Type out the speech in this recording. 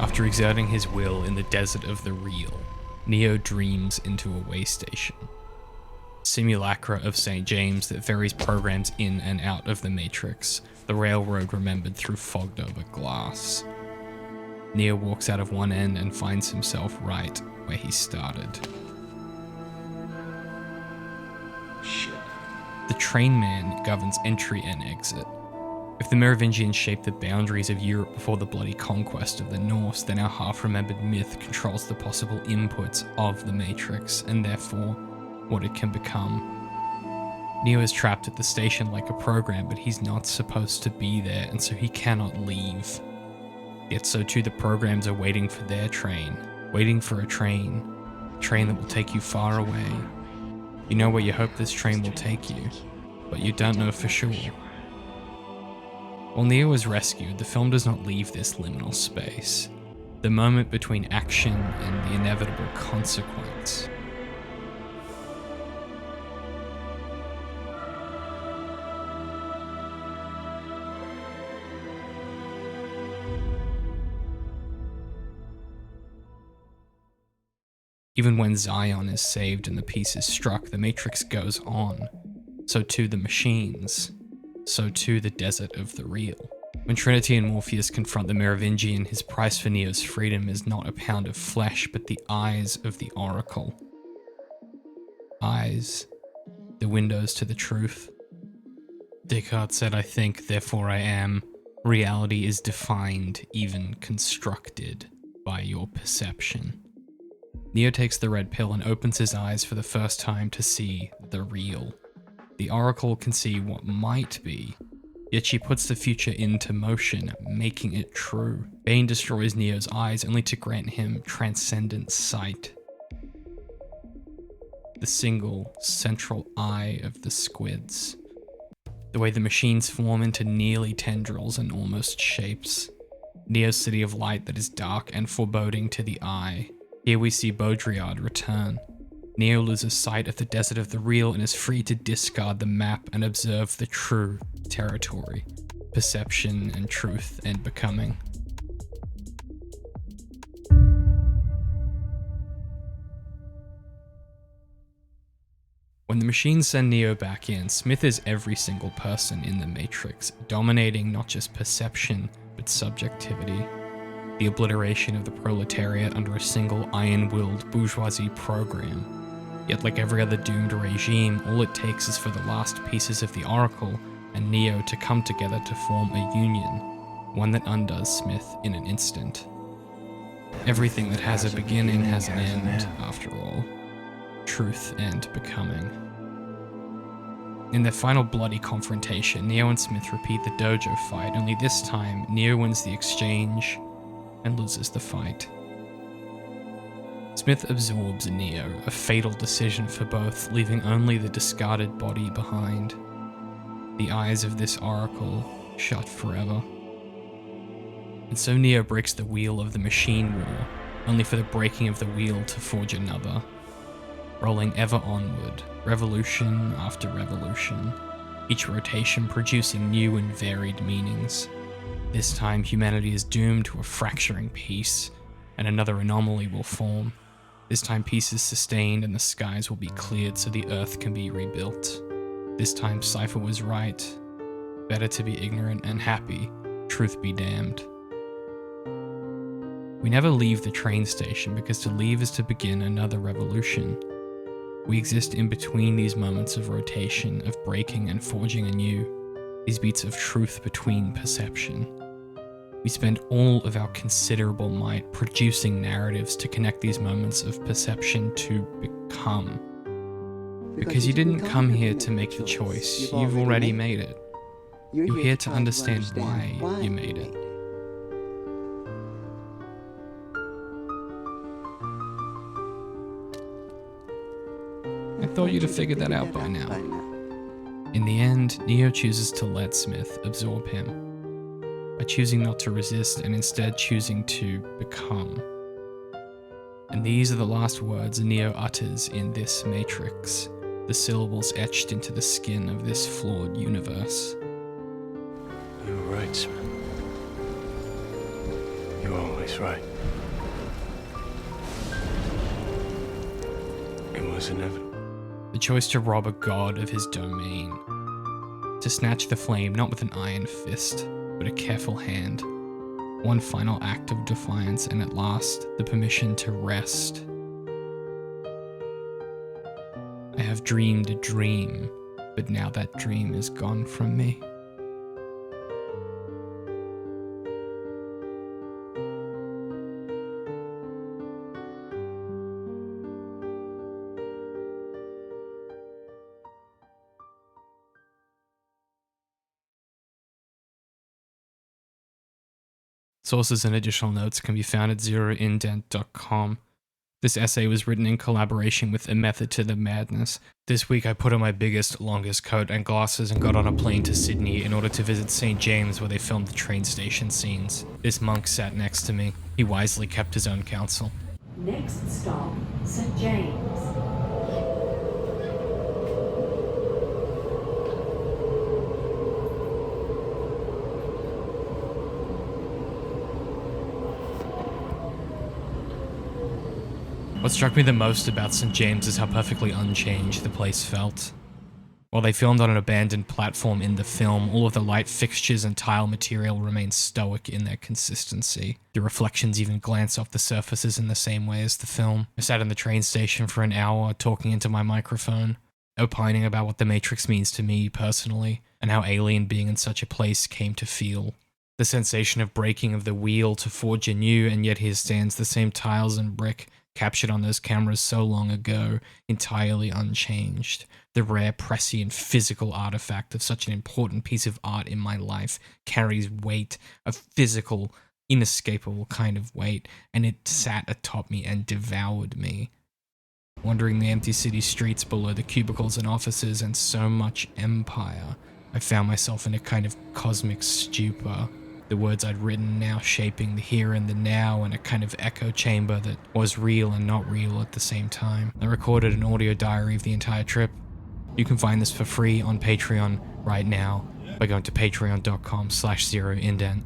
After exerting his will in the desert of the real, Neo dreams into a way station. Simulacra of St. James that varies programs in and out of the Matrix, the railroad remembered through fogged over glass. Neo walks out of one end and finds himself right where he started. Shit. The train man governs entry and exit. If the Merovingians shaped the boundaries of Europe before the bloody conquest of the Norse, then our half-remembered myth controls the possible inputs of the Matrix, and therefore, what it can become. Neo is trapped at the station like a program, but he's not supposed to be there, and so he cannot leave. Yet so too the programs are waiting for their train, waiting for a train that will take you far away. You know where you hope this train will take you, but you don't know for sure. While Neo is rescued, the film does not leave this liminal space, the moment between action and the inevitable consequence. Even when Zion is saved and the piece is struck, the Matrix goes on. So too the machines. So too the desert of the real. When Trinity and Morpheus confront the Merovingian, his price for Neo's freedom is not a pound of flesh, but the eyes of the Oracle. Eyes. The windows to the truth. Descartes said, "I think, therefore I am." Reality is defined, even constructed, by your perception. Neo takes the red pill and opens his eyes for the first time to see the real. The Oracle can see what might be, yet she puts the future into motion, making it true. Bane destroys Neo's eyes only to grant him transcendent sight. The single, central eye of the squids. The way the machines form into nearly tendrils and almost shapes. Neo's city of light that is dark and foreboding to the eye. Here we see Baudrillard return. Neo loses sight of the desert of the real and is free to discard the map and observe the true territory, perception and truth and becoming. When the machines send Neo back in, Smith is every single person in the Matrix, dominating not just perception, but subjectivity. The obliteration of the proletariat under a single iron-willed bourgeoisie program. Yet like every other doomed regime, all it takes is for the last pieces of the Oracle and Neo to come together to form a union, one that undoes Smith in an instant. Everything that has a beginning has an end, after all. Truth and becoming. In their final bloody confrontation, Neo and Smith repeat the dojo fight, only this time Neo wins the exchange and loses the fight. Smith absorbs Neo, a fatal decision for both, leaving only the discarded body behind. The eyes of this Oracle shut forever. And so Neo breaks the wheel of the machine war, only for the breaking of the wheel to forge another. Rolling ever onward, revolution after revolution, each rotation producing new and varied meanings. This time humanity is doomed to a fracturing peace, and another anomaly will form. This time peace is sustained and the skies will be cleared so the earth can be rebuilt. This time Cypher was right. Better to be ignorant and happy, truth be damned. We never leave the train station because to leave is to begin another revolution. We exist in between these moments of rotation, of breaking and forging anew, these beats of truth between perception. We spend all of our considerable might producing narratives to connect these moments of perception to become. Because you didn't come here to make the choice, you've already made it. You're here to understand why you made it. I thought you'd have figured that out by now. In the end, Neo chooses to let Smith absorb him, by choosing not to resist and instead choosing to become. And these are the last words Neo utters in this Matrix, the syllables etched into the skin of this flawed universe. You were right, Smith. You always always right. It was inevitable. The choice to rob a god of his domain. To snatch the flame not with an iron fist, but a careful hand. One final act of defiance, and at last, the permission to rest. I have dreamed a dream, but now that dream is gone from me. Sources and additional notes can be found at zeroindent.com. This essay was written in collaboration with A Method to the Madness. This week I put on my biggest, longest coat and glasses and got on a plane to Sydney in order to visit St. James where they filmed the train station scenes. This monk sat next to me. He wisely kept his own counsel. Next stop, St. James. What struck me the most about St. James is how perfectly unchanged the place felt. While they filmed on an abandoned platform in the film, all of the light fixtures and tile material remained stoic in their consistency. The reflections even glance off the surfaces in the same way as the film. I sat in the train station for an hour talking into my microphone, opining about what the Matrix means to me personally, and how alien being in such a place came to feel. The sensation of breaking of the wheel to forge anew, and yet here stands the same tiles and brick captured on those cameras so long ago, entirely unchanged. The rare, prescient, physical artifact of such an important piece of art in my life carries weight, a physical, inescapable kind of weight, and it sat atop me and devoured me. Wandering the empty city streets below the cubicles and offices and so much empire, I found myself in a kind of cosmic stupor. The words I'd written now shaping the here and the now in a kind of echo chamber that was real and not real at the same time. I recorded an audio diary of the entire trip. You can find this for free on Patreon right now by going to patreon.com/zeroindent.